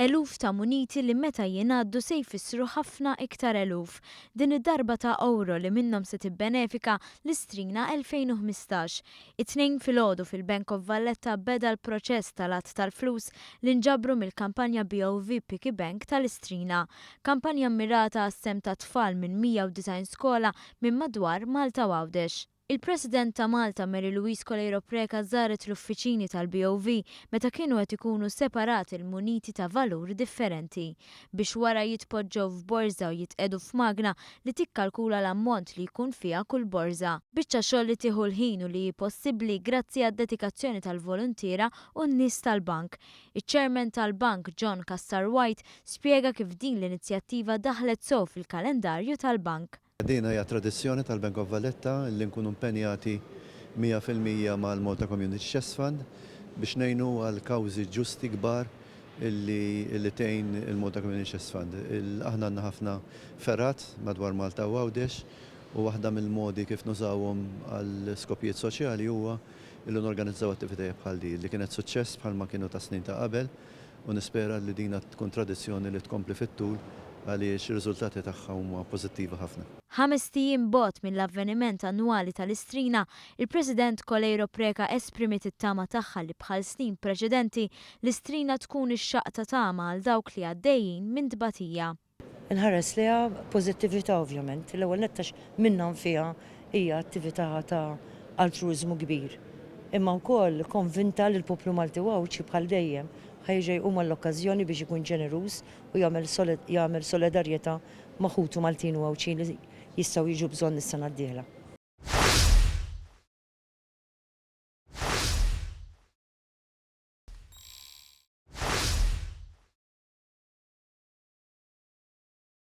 Eluf ta' muniti li meta jingħaddu se jfissru ħafna iktar eluf. Din id-darba ta' euro li minnhom se tibbenefika l-istrina 2015. It-tnejn filgħodu fil-Bank of Valletta beda l-proċess tal-att tal-flus li nġabru mill-kampanja BOV Piggy Bank tal-istrina. Kampanja mmirata għas-sem ta' tfal minn 190 skola minn madwar Malta u Għawdex. Il-President ta' Malta Mary Louise Coleiro Preca żaret l-uffiċini tal-BOV meta kienu qed ikunu separati il-muniti ta' valur differenti biex wara jitpoġġew f'borża u jitqedu f'magna li tikkalkula l-ammont li jkun fiha kull borża. Biċċa xogħol li tieħu l-ħin u li possibbli grazzi għad-dedikazzjoni tal-volontiera u n-nies tal-bank. Iċ-Chairman tal-bank John Cassar White spjega kif din l-inizjattiva daħlet sew fil-kalendarju tal-bank. Din hija tradizzjoni tal-Bank of Valletta li nkunu impenjati 100% mal-Malta Community Chess Fund biex ngħinu għal kawżi ġusti kbar illi tgħin il-Malta Community Chess Fund. Aħna għandna ħafna ferrat madwar Malta u Għawdex u waħda mill-modi kif nużawhom għal skopijiet soċjali huwa illi norganizzaw attivitajiet bħal din li kienet suċċess bħalma kienu ta' snin ta' qabel u nispera li dina tkun tradizzjoni li tkompli fit-tul għaliex ir-riżultati tagħha huma pożittivi ħafna. 5 tiem bogħod mill-avveniment annwali tal-istrina, il-President Coleiro Preca esprimiet it-tama tagħha li bħal snin preċedenti l-istrina tkun ix-xaqta tama għal dawk li għaddejjin minn tbatija. Inħares liha pożittività ovvjament, l-ewwel nettax minnhom fiha hija attività ta' altruiżmu kbir. Imma wkoll konvinta li l-poplu Malti Għawdex bħal dejjem ħejġej huma l-okkażjoni biex ikun ġeneruż u jagħmel solidarjetà ma' ħutu Maltin u Għawdeċin li jistgħu jiġu bżonn is-sena d-dieħla.